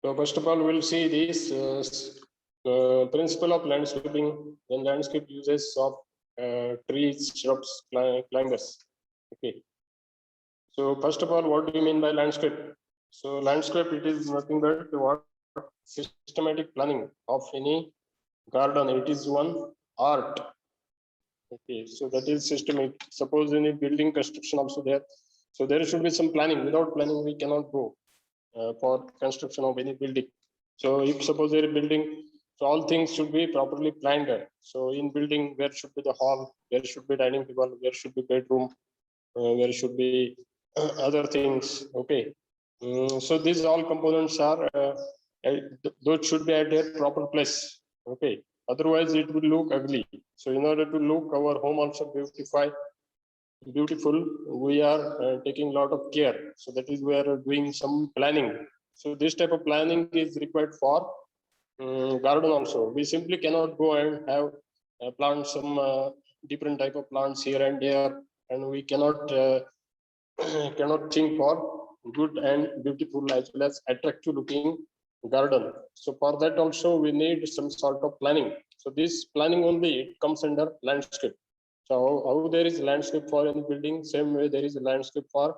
So first of all, we'll see this principle of landscaping. Then landscape uses of trees, shrubs, climbers. Okay. So first of all, what do you mean by landscape? So landscape, it is nothing but what systematic planning of any garden. It is one art. Okay, so that is systemic. Suppose any building construction also there. So there should be some planning. Without planning, we cannot go for construction of any building. So if suppose there is building, so all things should be properly planned. So in building, where should be the hall, where should be dining table, where should be bedroom, where should be other things. Okay, so these all components are those should be at their proper place. Okay, otherwise it will look ugly. So in order to look our home also beautiful, we are taking a lot of care. So that is we are doing some planning. So this type of planning is required for garden also. We simply cannot go and have plant some different type of plants here and there, and we cannot cannot think for good and beautiful as well as attractive looking garden. So for that also we need some sort of planning. So this planning only it comes under landscape. So how there is landscape for any building, same way there is a landscape for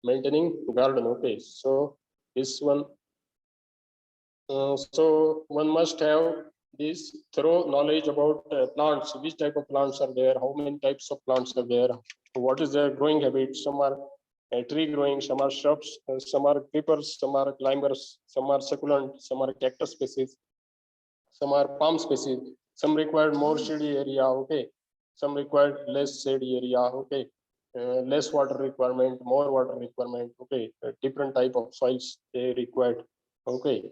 maintaining garden. Okay, so this one. So one must have this thorough knowledge about plants, which type of plants are there, how many types of plants are there, what is their growing habit. Some are tree growing, some are shrubs, some are creepers, some are climbers, some are succulent, some are cactus species, some are palm species, some require more shady area, okay, some require less shady area, okay, less water requirement, more water requirement, okay, different type of soils they required, okay,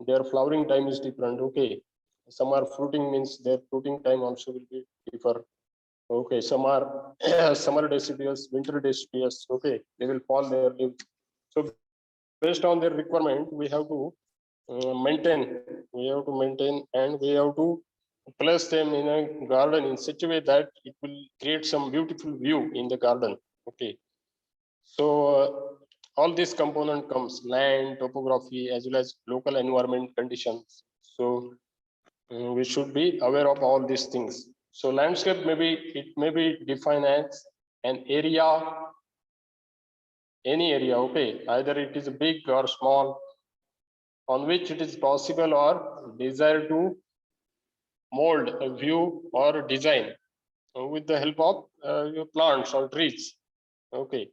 their flowering time is different, okay, some are fruiting means their fruiting time also will be differ, okay, some are summer deciduous, winter deciduous, okay, they will fall their leaves. So based on their requirement we have to maintain and we have to place them in a garden in such a way that it will create some beautiful view in the garden. Okay, so all this component comes land, topography, as well as local environment conditions. So we should be aware of all these things. So landscape may be defined as an area, any area, okay, either it is big or small, on which it is possible or desired to mold a view or design with the help of your plants or trees. Okay,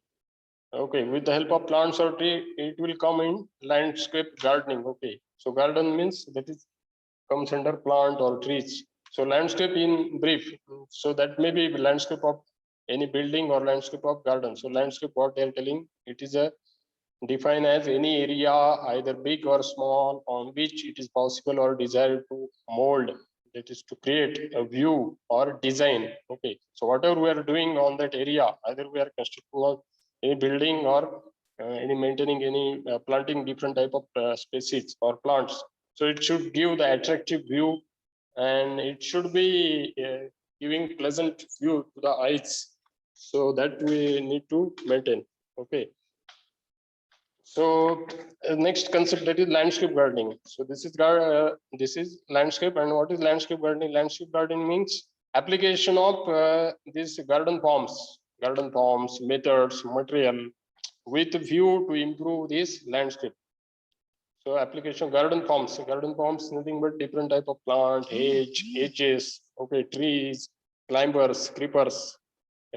okay, with the help of plants or tree, it will come in landscape gardening. Okay, so garden means that is comes under plant or trees. So landscape in brief, so that may be landscape of any building or landscape of garden. So landscape, what they are telling, it is a defined as any area either big or small on which it is possible or desired to mold, that is to create a view or design. Okay, so whatever we are doing on that area, either we are constructing any building or any maintaining any planting different type of species or plants, so it should give the attractive view and it should be giving pleasant view to the eyes, so that we need to maintain. Okay, so next concept, that is landscape gardening. So this is landscape, and what is landscape gardening? Landscape gardening means application of these garden forms, methods, material with view to improve this landscape. So application garden forms nothing but different type of plant, hedges, okay, trees, climbers, creepers,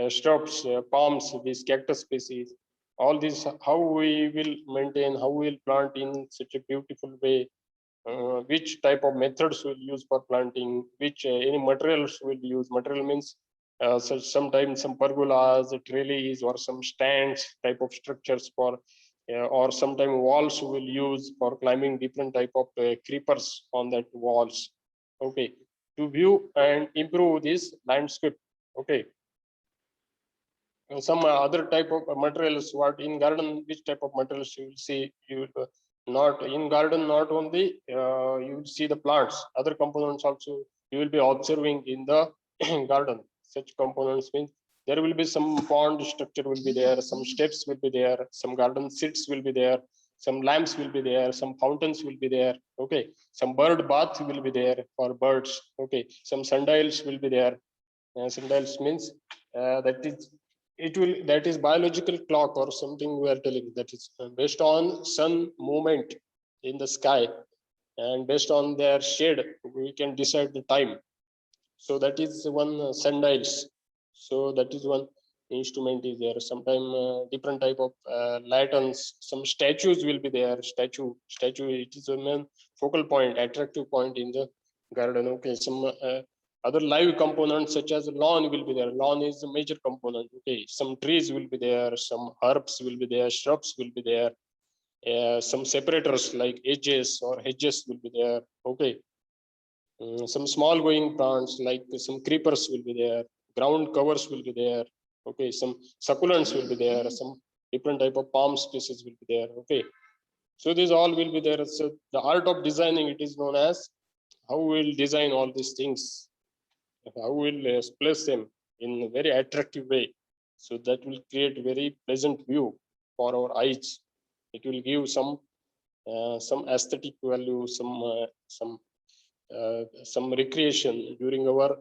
shrubs, palms, these cactus species, all these, how we will maintain, how we will plant in such a beautiful way, which type of methods we'll use for planting, which any materials we'll use. Material means such sometimes some pergolas, trellis, or some stands type of structures for, or sometimes walls will use for climbing different type of creepers on that walls. Okay, to view and improve this landscape. Okay, some other type of materials, what in garden, which type of materials you will see, you will, not in garden, not only you will see the plants, other components also you will be observing in the garden. Such components means there will be some pond structure will be there, some steps will be there, some garden seats will be there, some lamps will be there, some fountains will be there, okay, some bird bath will be there for birds, okay, some sundials will be there. Sundials means that is biological clock or something we are telling, that is based on sun movement in the sky, and based on their shade we can decide the time. So that is one sundials. So that is one instrument is there. Sometime different type of lanterns, some statues will be there. Statue, it is a main focal point, attractive point in the garden, okay. Some other live components such as lawn will be there. Lawn is a major component, okay. Some trees will be there, some herbs will be there, shrubs will be there, some separators like edges or hedges will be there, okay. Some small going plants like some creepers will be there, ground covers will be there, okay. Some succulents will be there, some different type of palm species will be there, okay. So these all will be there. So the art of designing, it is known as how we'll design all these things, how we'll place them in a very attractive way, so that will create very pleasant view for our eyes. It will give some aesthetic value, some recreation during our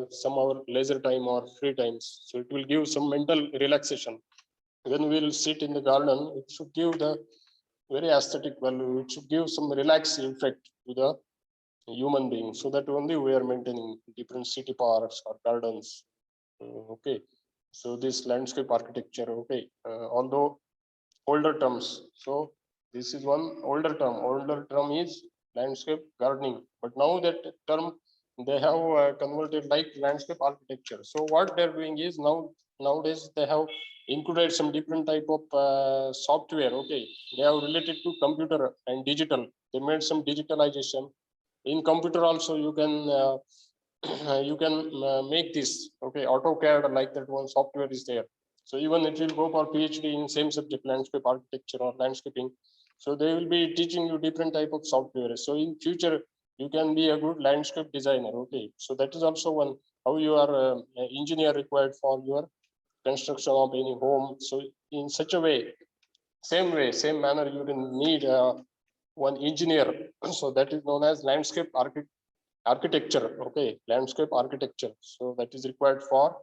some our leisure time or free times. So it will give some mental relaxation. When we'll sit in the garden, it should give the very aesthetic value. It should give some relaxed effect to the human being. So that only we are maintaining different city parks or gardens. Okay. So this landscape architecture, okay, although older terms. So this is one older term. Older term is landscape gardening, but now that term they have converted like landscape architecture. So what they're doing is nowadays they have included some different type of software, okay. They have related to computer and digital. They made some digitalization in computer also. You can you can make this, okay. AutoCAD, like that one software is there. So even it will go for PhD in same subject, landscape architecture or landscaping. So they will be teaching you different type of software. So in future you can be a good landscape designer, okay. So that is also one how you are engineer required for your construction of any home. So in such a way, same manner, you can need one engineer. So that is known as landscape architecture, okay. Landscape architecture, so that is required for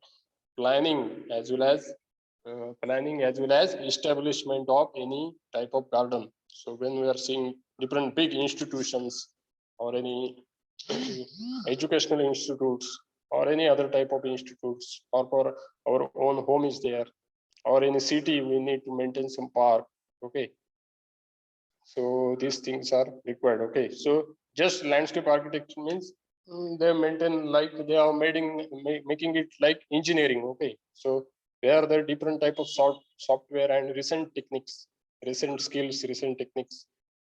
planning as well as establishment of any type of garden. So when we are seeing different big institutions or any educational institutes or any other type of institutes, or for our own home is there, or in a city we need to maintain some park, okay. So these things are required, okay. So just landscape architecture means they maintain like they are making it like engineering, okay. So there are the different type of software and recent techniques, recent skills, recent techniques,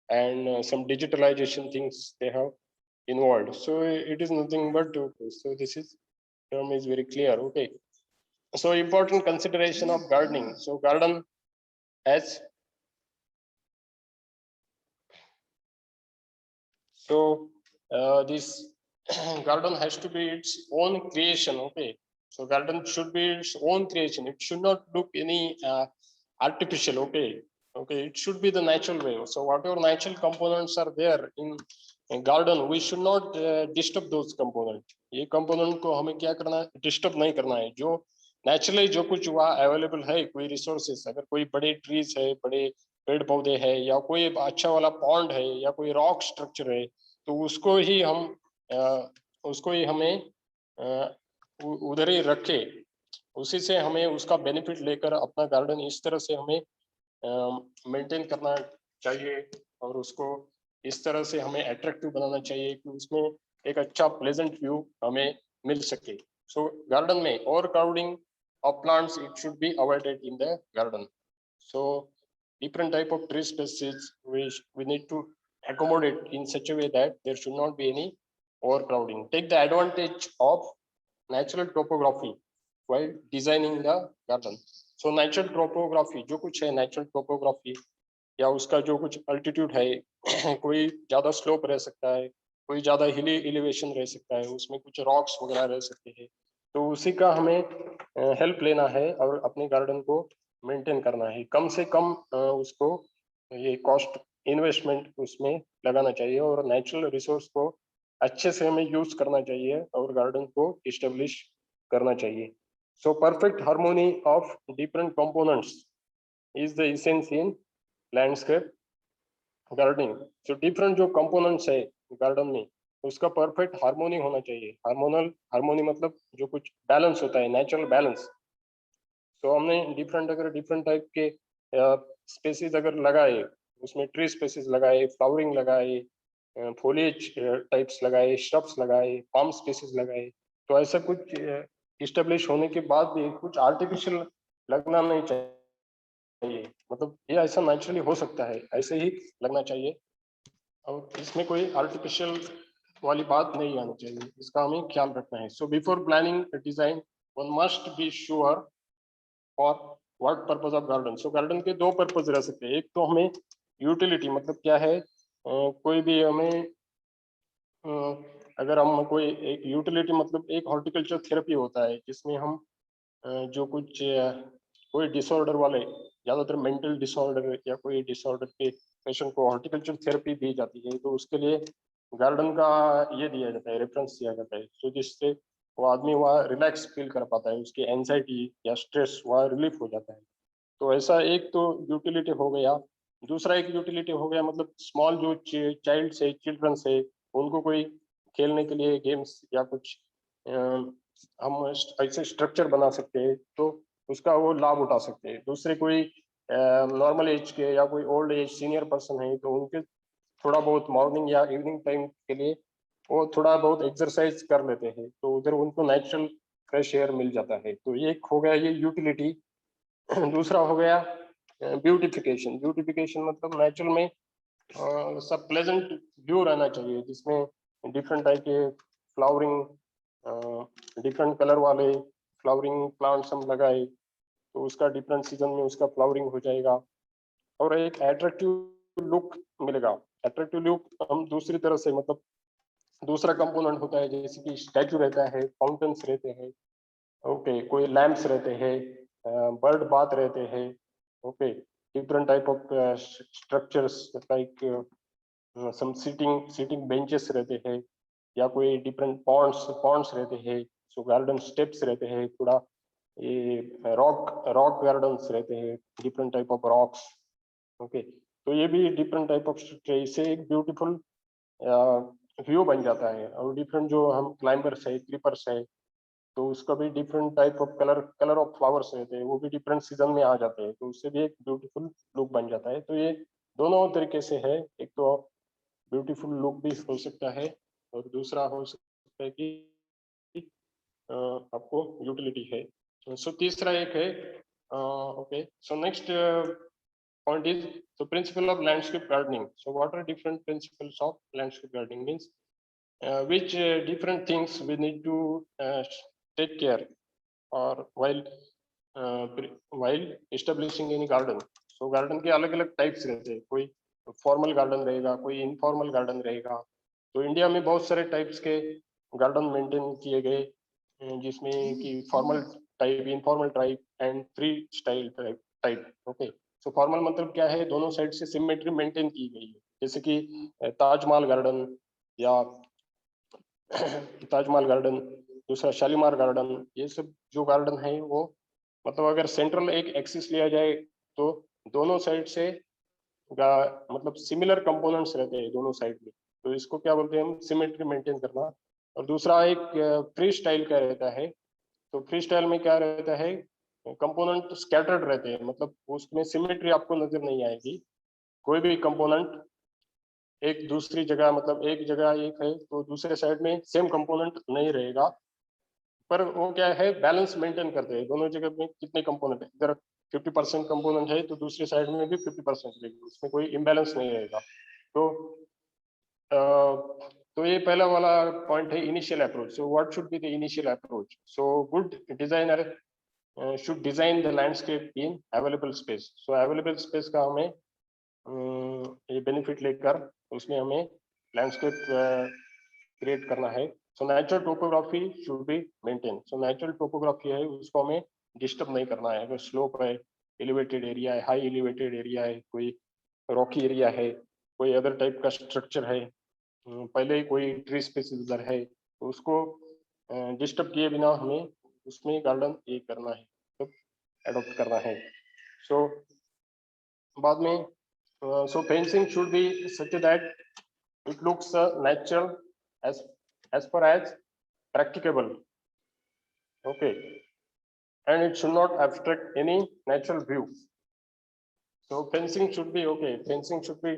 and some digitalization things they have involved. So it is nothing but okay. So this is term is very clear, okay. So important consideration of gardening. So garden as so this garden has to be its own creation, okay. So garden should be its own creation. It should not look any artificial, okay. Okay, it should be the natural way. So whatever natural components are there in garden, we should not disturb those components. ये component को हमें क्या करना है, disturb नहीं करना है. जो naturally जो कुछ वहाँ available है, कोई resources, अगर कोई बड़े trees है, बड़े पेड़ पौधे है, या कोई अच्छा वाला pond है, या कोई rock structure है, तो उसको ही हमें उधर ही रखे, उसी से हमें उसका बेनिफिट लेकर अपना गार्डन इस तरह से हमें मेंटेन करना चाहिए, और उसको इस तरह से हमें अट्रैक्टिव बनाना चाहिए कि उसमें एक अच्छा प्लेजेंट व्यू हमें मिल सके. सो गार्डन में over crowding of plants it should be avoided in the garden. So different type of tree species which we need to accommodate in such a way that there should not be any overcrowding. Take the advantage of natural topography while designing the garden. So natural topography जो कुछ है natural topography या उसका जो कुछ altitude है कोई ज्यादा slope रह सकता है, कोई ज्यादा hilly elevation रह सकता है, उसमें कुछ rocks वगैरह रह सकते हैं. तो उसी का हमें help लेना है और अपने garden को मेंटेन करना है, कम से कम उसको ये कॉस्ट इन्वेस्टमेंट उसमें लगाना चाहिए और नेचुरल रिसोर्स को अच्छे से हमें यूज करना चाहिए और गार्डन को इस्टेब्लिश करना चाहिए. So perfect harmony of different components is the essence in landscape gardening. जो डिफरेंट जो कंपोनेंट्स है गार्डन में उसका परफेक्ट हार्मोनी होना चाहिए. हार्मोनी मतलब जो कुछ बैलेंस होता है, नेचुरल बैलेंस. तो हमने अगर डिफरेंट टाइप के स्पेसीज अगर लगाए, उसमें ट्री स्पेसीज लगाए, फ्लावरिंग लगाए, फोलिएज टाइप्स लगाए, श्रब्स लगाए, पाम स्पेसीज लगाए, तो ऐसा कुछ इस्टेब्लिश होने के बाद भी कुछ आर्टिफिशियल लगना नहीं चाहिए. मतलब ये ऐसा नेचुरली हो सकता है, ऐसे ही लगना चाहिए और इसमें कोई आर्टिफिशियल वाली बात नहीं आनी चाहिए. इसका हमें ख्याल रखना है. So before planning design one must be sure for what purpose of garden. So garden के दो पर्पस रह सकते हैं. एक तो हमें यूटिलिटी, मतलब क्या है, कोई भी हमें अगर हम कोई एक यूटिलिटी, मतलब एक हॉर्टिकल्चर थेरेपी होता है जिसमें हम जो कुछ कोई डिसऑर्डर वाले, ज्यादातर मेंटल डिसऑर्डर या कोई डिसऑर्डर के पेशेंट को हॉर्टिकल्चर थेरेपी दी जाती है, तो उसके लिए गार्डन का ये दिया जाता है, रेफरेंस दिया जाता है, तो जिससे वो आदमी वहाँ रिलैक्स फील कर पाता है, उसकी एंजाइटी या स्ट्रेस वहाँ रिलीफ हो जाता है. तो ऐसा एक तो यूटिलिटी हो गया. दूसरा एक यूटिलिटी हो गया, मतलब स्मॉल जो चाइल्ड से चिल्ड्रन से उनको कोई खेलने के लिए गेम्स या कुछ हम ऐसे स्ट्रक्चर बना सकते हैं तो उसका वो लाभ उठा सकते हैं. दूसरे कोई नॉर्मल एज के या कोई ओल्ड एज सीनियर पर्सन है तो उनके थोड़ा बहुत मॉर्निंग या इवनिंग टाइम के लिए वो थोड़ा बहुत एक्सरसाइज कर लेते हैं, तो उधर उनको नेचुरल फ्रेश एयर मिल जाता है. तो ये एक हो गया ये यूटिलिटी. दूसरा हो गया ब्यूटिफिकेशन. ब्यूटिफिकेशन मतलब नेचुरल में सब प्लेजेंट व्यू रहना चाहिए, जिसमें डिफरेंट टाइप के फ्लावरिंग, डिफरेंट कलर वाले फ्लावरिंग प्लांट्स हम लगाए तो उसका डिफरेंट सीजन में उसका फ्लावरिंग हो जाएगा और एक एट्रैक्टिव लुक मिलेगा. एट्रैक्टिव लुक हम दूसरी तरह से, मतलब दूसरा कंपोनेंट होता है, जैसे कि स्टैचू रहता है, फाउंटेन्स रहते हैं, ओके, कोई लैंप्स रहते हैं, बर्ड बाथ रहते हैं, okay, different type of structures like some seating benches रहते हैं या कोई डिफरेंट पॉन्ड्स रहते हैं. सो गार्डन स्टेप्स रहते हैं, थोड़ा ये रॉक गार्डन्स रहते हैं, different type of rocks, okay. तो ये भी डिफरेंट टाइप ऑफ स्ट्रक्चर, इससे एक ब्यूटीफुल व्यू बन जाता है. और डिफरेंट जो हम क्लाइंबर्स है, क्रीपर्स है, तो उसका भी different type of colour of flowers रहते हैं, वो भी डिफरेंट सीजन में आ जाते हैं, तो उससे भी एक ब्यूटीफुल लुक बन जाता है. तो ये दोनों तरीके से है. एक तो ब्यूटीफुल लुक भी हो सकता है और दूसरा हो सकता है कि आपको यूटिलिटी है. सो तीसरा एक है, okay. So next point is the principle of landscape gardening. So what are different principles of landscape gardening means which different things we need to take care or while establishing any garden. So garden के अलग अलग types रहते हैं, कोई formal garden रहेगा, कोई informal garden रहेगा. तो इंडिया में बहुत सारे टाइप्स के गार्डन मेंटेन किए गए जिसमें कि formal type, informal type and free style type, okay. So formal मतलब क्या है, दोनों साइड से सिमेट्री मेंटेन की गई है, जैसे कि ताजमहल गार्डन या ताजमहल गार्डन, दूसरा शालीमार गार्डन. ये सब जो गार्डन है वो, मतलब अगर सेंट्रल एक एक्सिस लिया जाए तो दोनों साइड से मतलब सिमिलर कंपोनेंट्स रहते हैं दोनों साइड में, तो इसको क्या बोलते हैं हम, सिमेट्री मेंटेन करना. और दूसरा एक फ्री स्टाइल का रहता है. तो फ्री स्टाइल में क्या रहता है, कंपोनेंट स्कैटर्ड रहते हैं, मतलब उसमें सिमेट्री आपको नजर नहीं आएगी. कोई भी कंपोनेंट एक दूसरी जगह, मतलब एक जगह एक है तो दूसरे साइड में सेम कंपोनेंट नहीं रहेगा, पर वो क्या है, बैलेंस मेंटेन करते हैं. दोनों जगह में कितने कंपोनेंट है, इधर 50% कंपोनेंट है तो दूसरी साइड में भी 50% रहेगी, उसमें कोई इम्बैलेंस नहीं रहेगा. तो तो ये पहला वाला पॉइंट है, initial approach. So what should be the initial approach. So good designer should design the landscape in available space. So available space का हमें ये बेनिफिट लेकर उसमें हमें लैंडस्केप क्रिएट करना है. So natural topography should be maintain. So natural topography है उसको हमें डिस्टर्ब नहीं करना है. अगर स्लोप है एलिवेटेड एरिया है, हाई एलिवेटेड एरिया है, कोई रॉकी एरिया है, कोई अदर टाइप का स्ट्रक्चर है, पहले ही कोई ट्री स्पेसिस उधर है, तो उसको डिस्टर्ब किए बिना हमें उसमें गार्डन ये करना है, तो एडॉप्ट करना है। सो बाद में so fencing should be such that it looks natural as far as practicable, okay, and it should not obstruct any natural view. So fencing should be okay, fencing should be,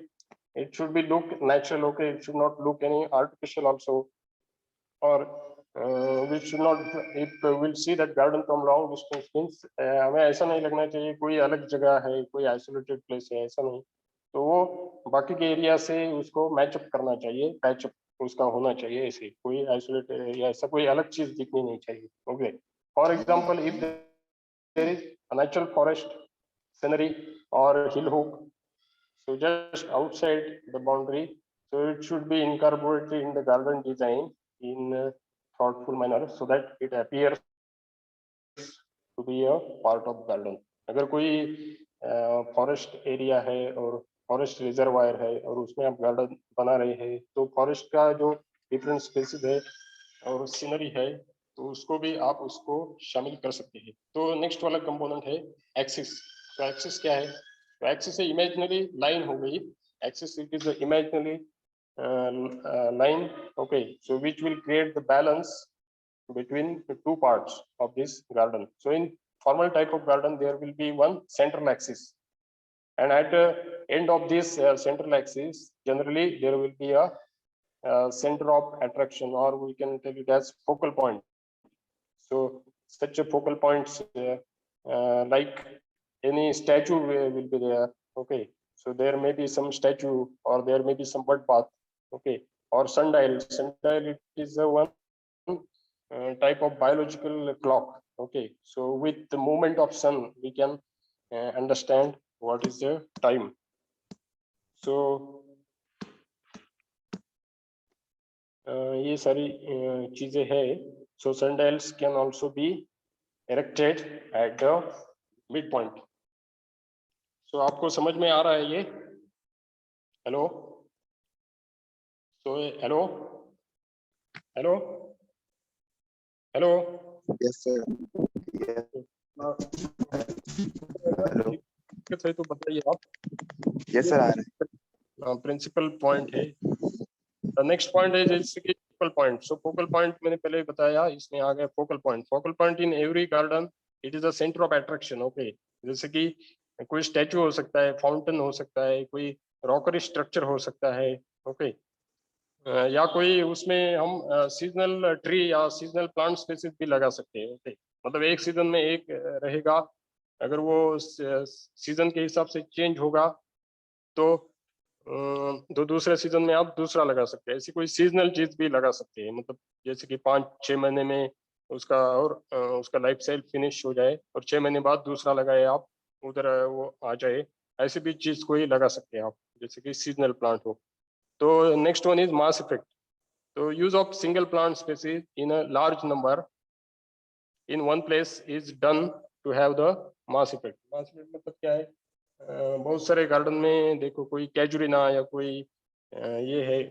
it should be look natural, okay, it should not look any artificial also, or we should not, if we'll see that garden from long distance means हमें ऐसा नहीं लगना चाहिए कोई अलग जगह है, कोई आइसोलेटेड प्लेस है, ऐसा नहीं, तो वो बाकी के एरिया से उसको मैचअप करना चाहिए, पैचअप उसका होना चाहिए, ऐसे कोई आइसोलेटेड एरिया ऐसा कोई अलग चीज दिखनी नहीं चाहिए, okay. For example if there is a natural forest scenery और hillock, so just outside the boundary, so it should be incorporated in the garden design in a thoughtful manner so that it appears to be a part of garden. अगर कोई forest area है और forest reservoir है और उसमें आप garden बना रहे हैं, तो फॉरेस्ट का जो डिफरेंट स्पेसिस है और सीनरी है, तो उसको भी आप उसको शामिल कर सकते हैं। तो नेक्स्ट वाला कंपोनेंट है एक्सिस। तो एक्सिस क्या है? तो एक्सिस इमेजिनरी लाइन हो गई, axis it is imaginary line, okay, so which will create the balance between the two parts of this garden. So in formal type of garden there will be one central axis, and at the end of this central axis generally there will be a center of attraction, or we can tell it as focal point. So such a focal points like any statue will be there, okay, so there may be some statue or there may be some bird path, okay, or sundial. Sundial it is a one type of biological clock, okay, so with the movement of sun we can understand what is the time. So ये सारी चीजें है. So sundials can also be erected at the midpoint. So आपको समझ में आ रहा है ये? Hello? So hello? Hello? Hello? Yes, sir. Yes. है तो बताइए आप. Yes, sir. आ रहा है. प्रिंसिपल पॉइंट है. नेक्स्ट पॉइंट है जैसे कि फोकल पॉइंट. सो फोकल पॉइंट मैंने पहले ही बताया, इसमें आ गया focal point. Focal point in every garden it is the centre of attraction, okay. जैसे कि कोई स्टैचू हो सकता है, फाउंटेन हो सकता है, कोई रॉकरी स्ट्रक्चर हो सकता है, ओके, या कोई उसमें हम सीजनल ट्री या सीजनल प्लांट स्पेसिस भी लगा सकते हैं, ओके. मतलब एक सीजन में एक रहेगा, अगर वो सीजन के हिसाब से चेंज होगा तो दूसरे सीजन में आप दूसरा लगा सकते हैं. ऐसी कोई सीजनल चीज भी लगा सकते हैं, मतलब जैसे कि 5-6 महीने में उसका और उसका लाइफ साइकिल फिनिश हो जाए और 6 महीने बाद दूसरा लगाए आप, उधर वो आ जाए, ऐसी भी चीज कोई लगा सकते हैं आप, जैसे कि सीजनल प्लांट हो. तो next one is mass effect. तो use of single plant species in a large number in one place is done to have the mass effect. Mass effect मतलब क्या है? बहुत सारे गार्डन में देखो, कोई कैजुरिना या कोई ये है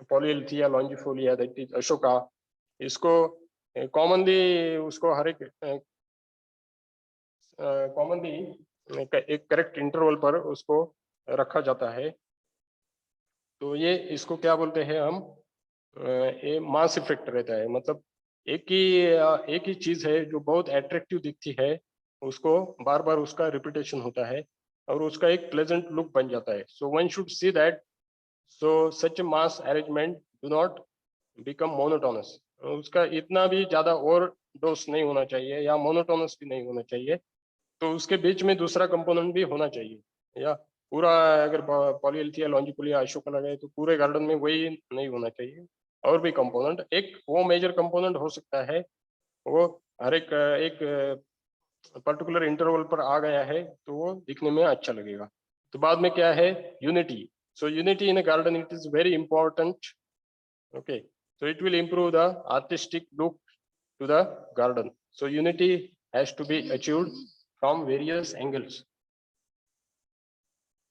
पॉलीएल्थिया लॉन्जिफोलिया, दैट इज अशोका. इसको कॉमनली उसको हर एक कॉमनली एक करेक्ट इंटरवल पर उसको रखा जाता है. तो ये इसको क्या बोलते हैं हम? ये मास इफेक्ट रहता है. मतलब एक ही चीज है जो बहुत अट्रैक्टिव दिखती है, उसको बार बार उसका रिपीटेशन होता है और उसका एक प्लेजेंट लुक बन जाता है. So one should see that so such mass arrangement do not become monotonous. उसका इतना भी ज्यादा ओवर डोज नहीं होना चाहिए या मोनोटोनस भी नहीं होना चाहिए. तो उसके बीच में दूसरा कंपोनेंट भी होना चाहिए. या पूरा अगर पॉलीएल्थिया लॉन्जिफोलिया अशोका लगाए तो पूरे गार्डन में वही नहीं होना चाहिए, और भी कंपोनेंट. एक वो मेजर कंपोनेंट हो सकता है, वो हर एक पर्टिकुलर इंटरवल पर आ गया है तो वो दिखने में अच्छा लगेगा. तो बाद में क्या है? Unity. So unity in a garden it is very important, okay. So it will improve the artistic look to the garden. So unity has to be achieved from various angles.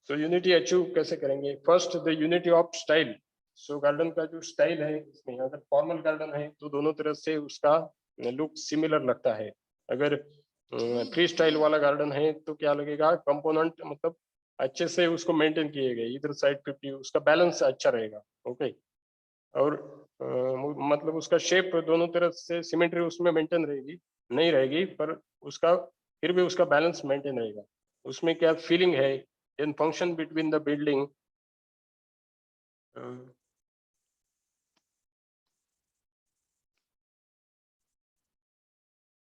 So unity achieve कैसे करेंगे? First the unity of style. So garden का जो style है, इसमें अगर formal garden है तो दोनों तरफ से उसका लुक सिमिलर लगता है। अगर फ्री स्टाइल वाला गार्डन है तो क्या लगेगा, कंपोनेंट मतलब अच्छे से उसको मेंटेन किए गए, इधर साइड 50, उसका बैलेंस अच्छा रहेगा। ओके, और मतलब उसका शेप दोनों तरफ से सिमेट्री उसमें मेंटेन रहेगी, नहीं रहेगी, पर उसका फिर भी उसका बैलेंस मेंटेन रहेगा। उसमें क्या फीलिंग है, in function between the building,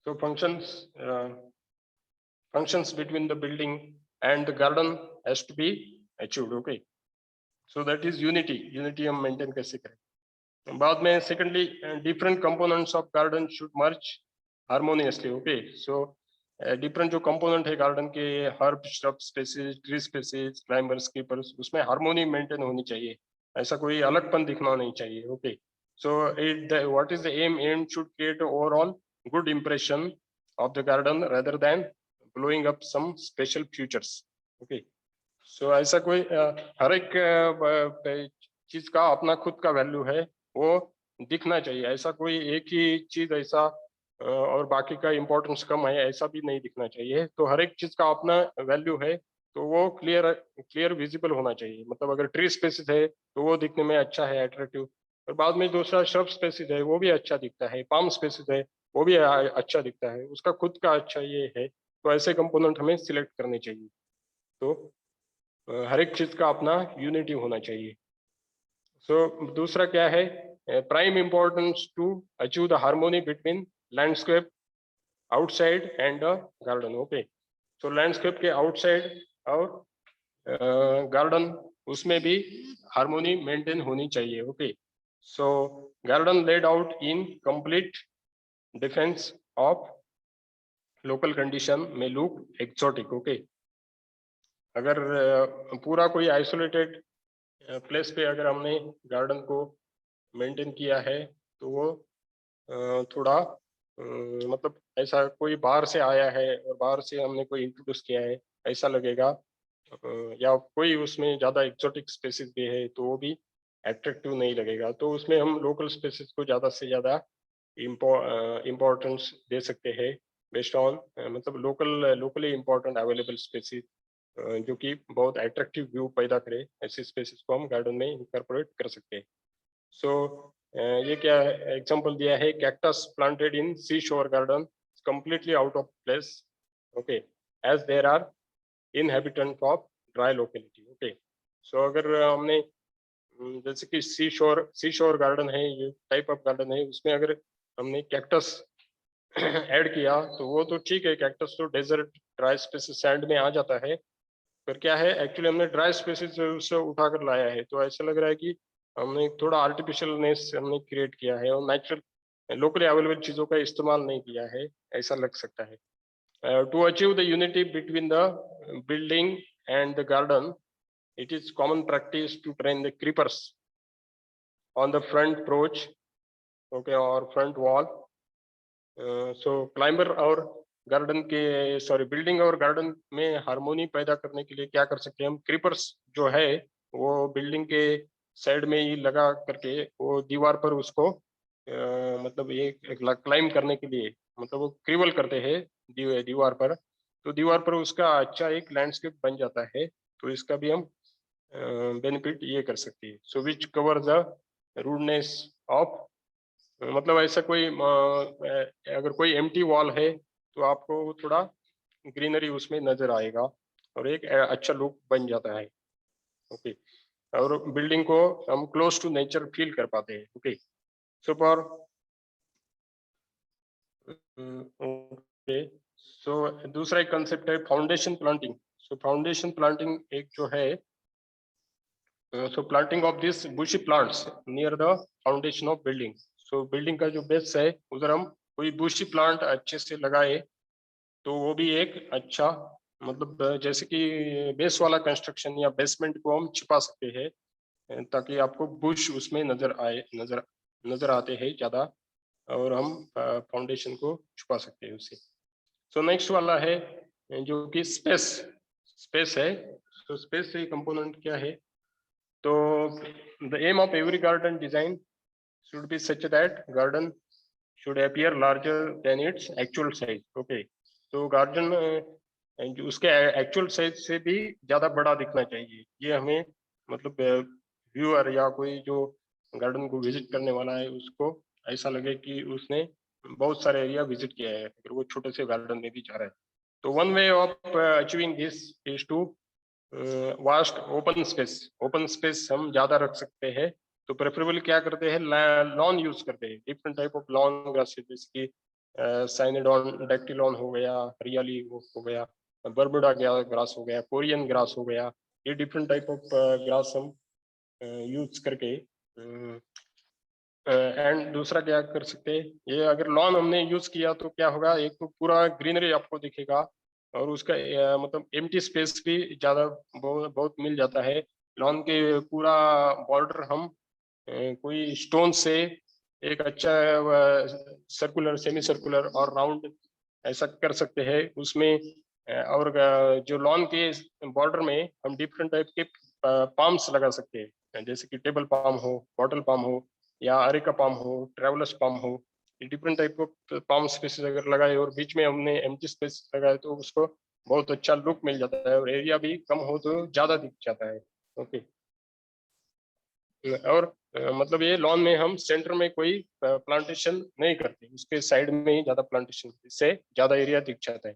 so functions between the building and the garden has to be achieved. Okay, so that is unity हम maintain कैसे करें। बाद में secondly, different components of garden should merge harmoniously. Okay, so different जो component है garden के, herb, shrub species, tree species, climbers, creepers, उसमें harmony maintain होनी चाहिए, ऐसा कोई अलगपन दिखना नहीं चाहिए। Okay, so what is the aim? Aim should create an overall good impression of the garden rather than blowing up some special features. Okay, so ऐसा कोई हर एक चीज का अपना खुद का वैल्यू है, वो दिखना चाहिए। ऐसा कोई एक ही चीज ऐसा और बाकी का इम्पोर्टेंस कम है, ऐसा भी नहीं दिखना चाहिए। तो हर एक चीज का अपना वैल्यू है, तो वो क्लियर विजिबल होना चाहिए। मतलब अगर ट्री स्पेसिस है तो वो दिखने में अच्छा है, अट्रैक्टिव, और बाद में दूसरा श्रब स्पेसिस है वो भी अच्छा दिखता है, पाम स्पेसिस है वो भी अच्छा दिखता है, उसका खुद का अच्छा ये है। तो ऐसे कंपोनेंट हमें सिलेक्ट करने चाहिए। तो हर एक चीज का अपना यूनिटी होना चाहिए। सो दूसरा क्या है, prime importance to achieve the harmony between landscape outside and the garden. Okay, so landscape के आउटसाइड और गार्डन, उसमें भी हार्मोनी मेंटेन होनी चाहिए। Okay, so garden laid out in complete defence of local condition में लुक एक्सोटिक। ओके, अगर पूरा कोई आइसोलेटेड प्लेस पे अगर हमने गार्डन को मेंटेन किया है तो वो थोड़ा मतलब ऐसा कोई बाहर से आया है और बाहर से हमने कोई इंट्रोड्यूस किया है ऐसा लगेगा, या कोई उसमें ज़्यादा एक्सोटिक स्पेसिस भी है तो वो भी एट्रैक्टिव नहीं लगेगा। तो उसमें हम लोकल स्पेसिस को ज़्यादा से ज़्यादा इम्पोर्टेंस दे सकते हैं बेस्ड ऑन मतलब लोकली इम्पोर्टेंट अवेलेबल स्पेसिस, जो कि बहुत अट्रैक्टिव व्यू पैदा करे, ऐसे स्पेसिस को हम गार्डन में इंकॉर्पोरेट कर सकते हैं। सो ये क्या एग्जांपल दिया है, cactus planted in sea shore garden completely out of place. Okay, as there are inhabitant of dry locality. Okay, so अगर हमने जैसे कि सी शोर गार्डन है, ये टाइप ऑफ गार्डन है, उसमें अगर हमने कैक्टस ऐड किया तो वो तो ठीक है, कैक्टस तो डेजर्ट ड्राई स्पेसिस सैंड में आ जाता है, पर क्या है एक्चुअली हमने ड्राई स्पेसिस उससे उठाकर लाया है, तो ऐसा लग रहा है कि हमने थोड़ा आर्टिफिशियलनेस हमने क्रिएट किया है और नेचुरल लोकली अवेलेबल चीज़ों का इस्तेमाल नहीं किया है, ऐसा लग सकता है। To achieve the unity between the building and the garden, it is common practice to train the creepers on the front porch, okay, or front wall. So climber और गार्डन के बिल्डिंग और गार्डन में harmony पैदा करने के लिए क्या कर सकते हैं हम, क्रीपर्स जो है वो बिल्डिंग के साइड में ही लगा करके वो दीवार पर उसको मतलब ये क्लाइम करने के लिए, मतलब वो क्रिवल करते हैं दीवार पर, तो दीवार पर उसका अच्छा एक लैंडस्केप बन जाता है। तो इसका भी हम बेनिफिट ये कर सकती है। सो विच कवर द रूडनेस ऑफ, मतलब ऐसा कोई अगर कोई एम्प्टी वॉल है तो आपको थोड़ा ग्रीनरी उसमें नजर आएगा और एक अच्छा लुक बन जाता है। ओके, और बिल्डिंग को हम क्लोज टू नेचर फील कर पाते हैं। ओके, सो फॉर ओके, सो दूसरा एक कंसेप्ट है फाउंडेशन प्लांटिंग। सो फाउंडेशन प्लांटिंग एक जो है, so planting of these bushy plants near the foundation of building, so building का जो बेस है उधर हम कोई बुशी प्लांट अच्छे से लगाए तो वो भी एक अच्छा, मतलब जैसे कि बेस वाला कंस्ट्रक्शन या बेसमेंट को हम छिपा सकते हैं ताकि आपको बुश उसमें नजर आते हैं ज्यादा, और हम फाउंडेशन को छुपा सकते हैं उससे। सो नेक्स्ट वाला है जो कि स्पेस है। तो स्पेस से कंपोनेंट क्या है, तो the aim of every garden design should be such that garden should appear larger than its actual size. Okay, तो गार्डन जो उसके एक्चुअल साइज से भी ज्यादा बड़ा दिखना चाहिए। ये हमें मतलब व्यूअर या कोई जो गार्डन को विजिट करने वाला है उसको ऐसा लगे कि उसने बहुत सारे एरिया विजिट किया है अगर वो छोटे से गार्डन में भी जा रहा है। तो one way of achieving this is to vast open space हम ज्यादा रख सकते हैं। तो प्रेफरेबल क्या करते हैं, लॉन यूज करते हैं, different type of lawn grasses, जैसे कि साइनेडॉन डेक्टिलॉन हो गया, हरियाली हो गया, बरबुडा ग्रास हो गया, कोरियन ग्रास हो गया। ये डिफरेंट टाइप ऑफ ग्रास हम यूज करके एंड दूसरा क्या कर सकते हैं, ये अगर लॉन हमने यूज किया तो क्या होगा, एक तो पूरा ग्रीनरी आपको दिखेगा और उसका मतलब एम्प्टी स्पेस भी ज्यादा बहुत मिल जाता है। लॉन के पूरा बॉर्डर हम कोई स्टोन से एक अच्छा सर्कुलर, सेमी सर्कुलर और राउंड ऐसा कर सकते हैं उसमें। और जो लॉन के बॉर्डर में हम डिफरेंट टाइप के पाम्स लगा सकते हैं, जैसे कि टेबल पाम हो, बॉटल पाम हो, या अरेका पाम हो, ट्रेवलर्स पाम हो। Different type of palm spaces अगर लगाए और बीच में हमने एम्प्टी स्पेस लगाए तो उसको बहुत अच्छा लुक मिल जाता है और एरिया भी कम हो तो ज्यादा दिख जाता है। ओके, और मतलब ये लॉन में हम सेंटर में कोई प्लांटेशन नहीं करते, उसके साइड में ही ज्यादा प्लांटेशन, इससे ज्यादा एरिया दिख जाता है।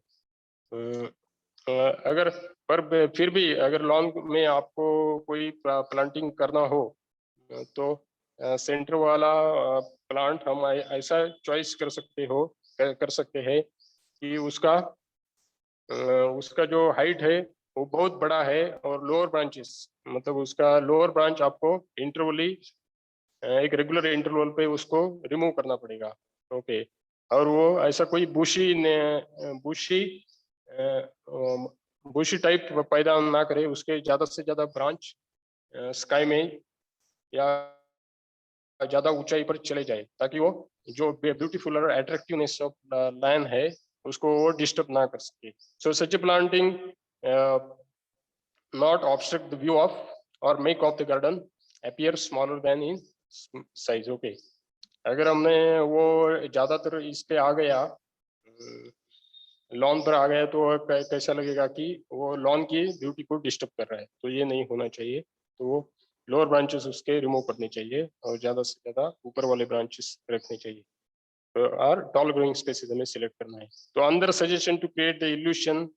अगर पर फिर भी अगर लॉन में आपको कोई प्लांटिंग करना हो तो सेंटर वाला प्लांट हम ऐसा चॉइस कर सकते हैं कि उसका जो हाइट है वो बहुत बड़ा है और लोअर ब्रांचेस, मतलब उसका लोअर ब्रांच आपको इंटरवली एक रेगुलर इंटरवल पे उसको रिमूव करना पड़ेगा। ओके, और वो ऐसा कोई बुशी टाइप पैदा ना करे, उसके ज्यादा से ज्यादा ब्रांच स्काई में या ज्यादा ऊंचाई पर चले जाए ताकि वो जो ब्यूटीफुल और अट्रैक्टिवनेस ऑफ लैंड है उसको वो डिस्टर्ब ना कर सके। So such a planting not obstruct the view of or make of the garden appear smaller than in size. Okay, अगर हमने वो ज्यादातर इस पे आ गया, लॉन पर आ गया, तो कैसा लगेगा कि वो लॉन की ब्यूटी को डिस्टर्ब कर रहा है, तो ये नहीं होना चाहिए। तो वो लोअर ब्रांचेस उसके रिमूव करने चाहिए और ज्यादा से ज्यादा ऊपर वाले ब्रांचेस रखने चाहिए और टॉल ग्रोइंग स्पेसिस हमें सिलेक्ट करना है। तो अंदर suggestion to create the illusion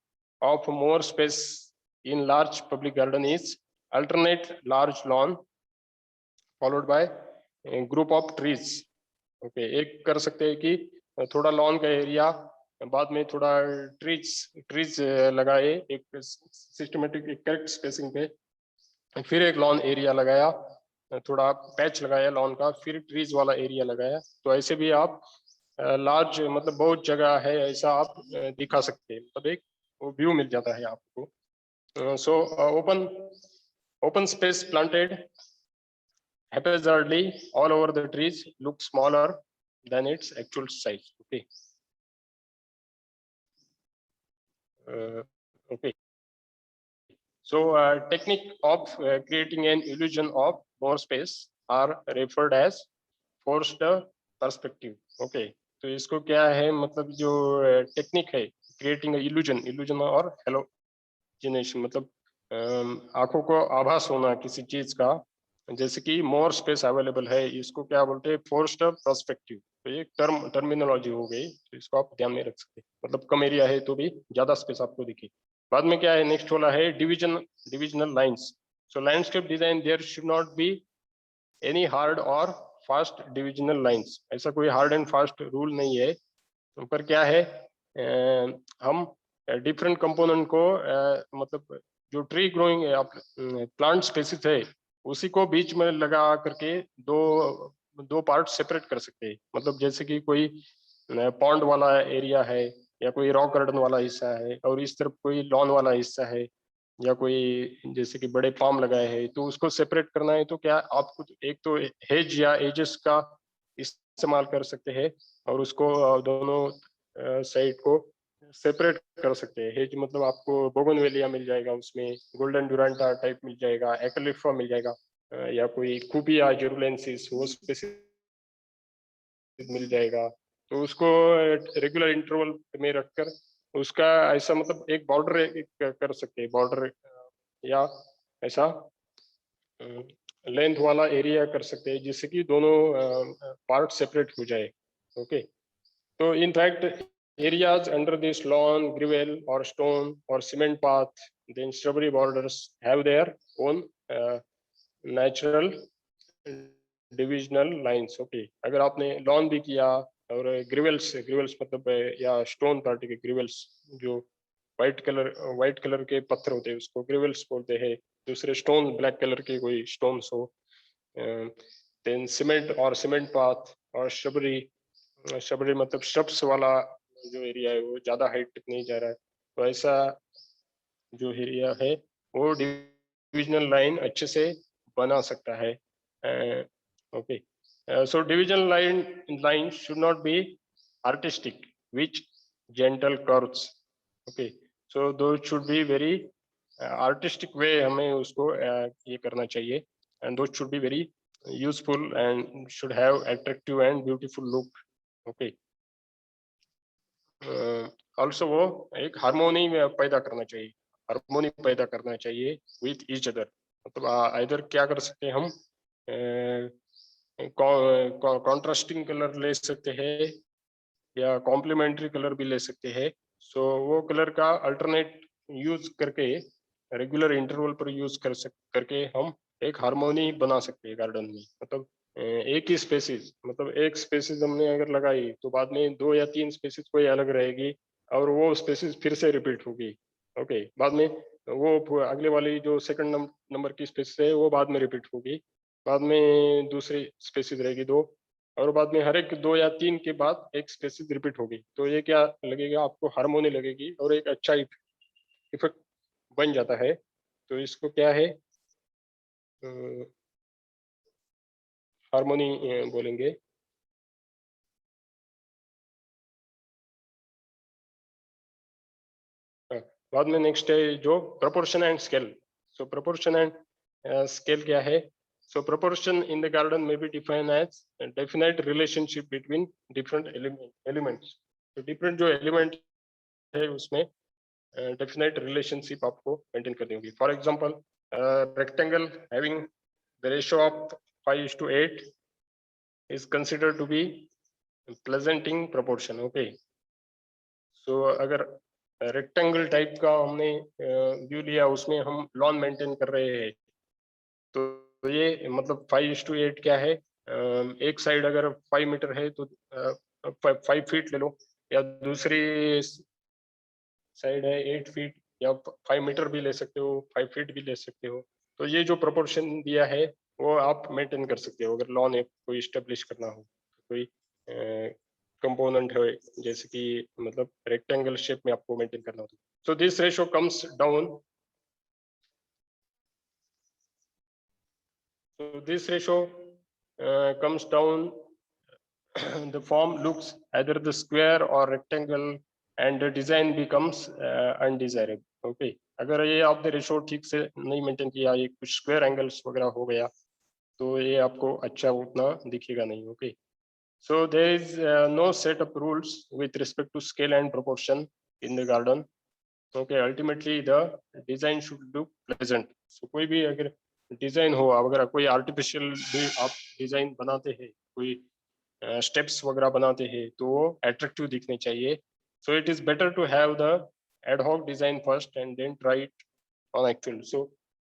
of more space in large public garden is alternate large lawn followed by a group of trees. Okay, एक कर सकते हैं कि थोड़ा लॉन का एरिया बाद में थोड़ा ट्रीज लगाए एक सिस्टमेटिक करेक्ट स्पेसिंग पे, फिर एक लॉन एरिया लगाया, थोड़ा पैच लगाया लॉन का, फिर ट्रीज वाला एरिया लगाया। तो ऐसे भी आप लार्ज मतलब बहुत जगह है ऐसा आप दिखा सकते हैं, मतलब एक वो व्यू मिल जाता है आपको। So open space planted haphazardly all over the trees look smaller than its actual size. Okay. Okay. So technique of creating an illusion of more space are referred as forced perspective. Okay. तो इसको क्या है, मतलब जो technique है creating illusion और halogenation, मतलब आंखों को आभास होना किसी चीज का, जैसे कि मोर स्पेस अवेलेबल है, इसको क्या बोलते हैं, फोर्स्ड पर्सपेक्टिव। तो ये टर्मिनोलॉजी हो गई, तो इसको आप ध्यान में रख सकते हैं, मतलब कम एरिया है तो भी ज्यादा स्पेस आपको दिखे। बाद में क्या है, नेक्स्ट वाला है divisional lines. So landscape design there should not be any hard और फास्ट डिविजनल लाइंस, ऐसा कोई हार्ड एंड फास्ट रूल नहीं है। पर क्या है, हम डिफरेंट कंपोनेंट को मतलब जो ट्री ग्रोइंग प्लांट स्पेसिस है उसी को बीच में लगा करके दो पार्ट सेपरेट कर सकते हैं। मतलब जैसे कि कोई पॉन्ड वाला एरिया है या कोई रॉक गार्डन वाला हिस्सा है और इस तरफ कोई लॉन वाला हिस्सा है या कोई जैसे कि बड़े पाम लगाए हैं, तो उसको सेपरेट करना है तो क्या आपको एक तो हेज या एजेस का इस्तेमाल कर सकते हैं और उसको दोनों साइड को सेपरेट कर सकते हैं। हेज मतलब आपको बोगनवेलिया मिल जाएगा, उसमें गोल्डन ड्यूरांटा टाइप मिल जाएगा, एकलिफा मिल जाएगा, या कोई खूबिया जेरुलेंसिस वो स्पेसीज मिल जाएगा। तो उसको रेगुलर इंटरवल में रखकर उसका ऐसा मतलब एक बॉर्डर कर सकते हैं, बॉर्डर या ऐसा लेंथ वाला एरिया कर सकते हैं, जिससे कि दोनों पार्ट सेपरेट हो जाए। ओके, तो in fact areas under this lawn, gravel or stone or cement path, then shrubbery borders have their own natural divisional lines. Okay, अगर आपने लॉन भी किया और ग्रिवल्स मतलब या स्टोन पार्टी के ग्रिवल्स, जो व्हाइट कलर के पत्थर होते हैं उसको ग्रिवल्स बोलते हैं, दूसरे स्टोन ब्लैक कलर के कोई स्टोन्स हो, देन सीमेंट पाथ और शबरी मतलब श्रब्स वाला जो एरिया है वो ज्यादा हाइट तक नहीं जा रहा है, तो ऐसा जो एरिया है वो डिविजनल लाइन अच्छे से बना सकता है। Okay, so division line should not be artistic with gentle curves. Okay, so those should be very artistic way हमें उसको ये करना चाहिए, and those should be very useful and should have attractive and beautiful look. Okay, also वो एक harmony पैदा करना चाहिए, हार्मोनी पैदा करना चाहिए विथ ईच अदर। मतलब इधर क्या कर सकते हैं हम, कॉन्ट्रास्टिंग कलर ले सकते हैं या कॉम्प्लीमेंट्री कलर भी ले सकते हैं। सो वो कलर का अल्टरनेट यूज करके रेगुलर इंटरवल पर यूज करके हम एक हार्मोनी बना सकते हैं गार्डन में। मतलब एक ही स्पेसिस, मतलब एक स्पेसिस हमने अगर लगाई तो बाद में 2 या 3 स्पेसिस कोई अलग रहेगी और वो स्पेसिस फिर से रिपीट होगी। ओके, बाद में वो अगले वाली जो सेकंड नंबर की स्पेसिस है वो बाद में रिपीट होगी, बाद में दूसरी स्पेसिस रहेगी 2, और बाद में हर एक 2 या 3 के बाद एक स्पेसिस रिपीट होगी। तो ये क्या लगेगा आपको, हार्मोनी लगेगी और एक अच्छा इफेक्ट बन जाता है। तो इसको क्या है, हार्मोनी बोलेंगे। बाद में नेक्स्ट है जो proportion and scale. So proportion and scale क्या है, so proportion in the garden में be define as definite relationship between different elements. तो डिफरेंट जो एलिमेंट है उसमें डेफिनेट रिलेशनशिप आपको मेंटेन करनी होगी। For example rectangle having the ratio of 5:8 is considered to be pleasanting proportion. Okay, so अगर rectangle type का हमने व्यू लिया, उसमें हम लॉन मेंटेन कर रहे हैं, तो ये मतलब 5:8 क्या है, एक साइड अगर 5 मीटर है तो 5 फीट ले लो, या दूसरी साइड है 8 फीट, या 5 मीटर भी ले सकते हो, 5 फीट भी ले सकते हो। तो ये जो प्रोपोर्शन दिया है वो आप मेंटेन कर सकते हो अगर लॉन कोई स्टेब्लिश करना हो, कोई कंपोनेंट है जैसे कि मतलब रेक्टेंगल शेप में आपको मेंटेन करना होता है। So this ratio comes down, so this ratio comes down the form looks either the square or rectangle and the design becomes undesirable. Okay, अगर ये आपने रेशो ठीक से नहीं मेंटेन किया, ये कुछ स्क्वायर एंगल्स वगैरह हो गया तो ये आपको अच्छा उतना दिखेगा नहीं। Okay, so there is no set of rules with respect to scale and proportion in the garden. Okay, ultimately the design should look pleasant. So कोई भी अगर डिजाइन हो, अगर कोई आर्टिफिशियल भी आप डिजाइन बनाते हैं, कोई स्टेप्स वगैरह बनाते हैं, तो वो एट्रैक्टिव दिखने चाहिए। So it is better to have the ad hoc design first and then try it on actual. So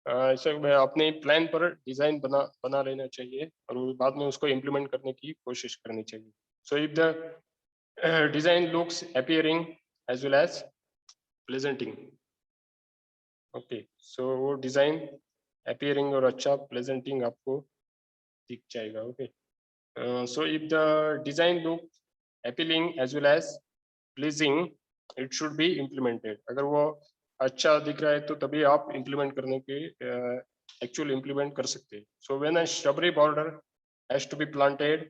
ऐसे में अपने प्लान पर डिजाइन बना लेना चाहिए और बाद में उसको इम्प्लीमेंट करने की कोशिश करनी चाहिए। So if the design looks appearing as well as pleasanting, okay, so वो डिजाइन अपीयरिंग और अच्छा प्लेजेंटिंग आपको दिख जाएगा। Okay, so if the design look appealing as well as pleasing, it should be implemented. अगर वो अच्छा दिख रहा है तो तभी आप implement करने के actual implement कर सकते हैं। So when a shrubbery border has to be planted,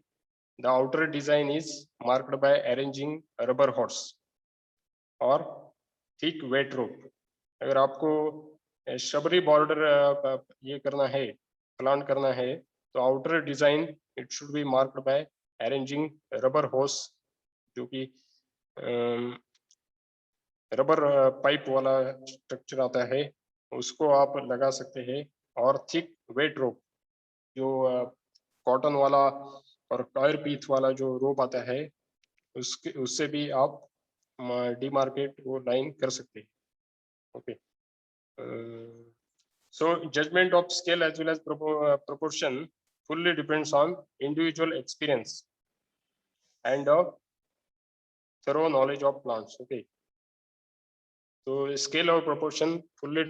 the outer design is marked by arranging a rubber horse. और थिक वेट रोप। अगर आपको शबरी बॉर्डर ये करना है, प्लांट करना है, तो outer design it should be marked by arranging rubber होस, जो कि रबर पाइप वाला स्ट्रक्चर आता है, उसको आप लगा सकते हैं। और थिक वेट रोप, जो कॉटन वाला और टायर पीथ वाला जो रोप आता है, उससे भी आप डिमार्केट वो लाइन कर सकते हैं। Okay, so judgment of scale as well as proportion fully depends on individual experience and a thorough knowledge of plants. Okay, so scale or proportion fully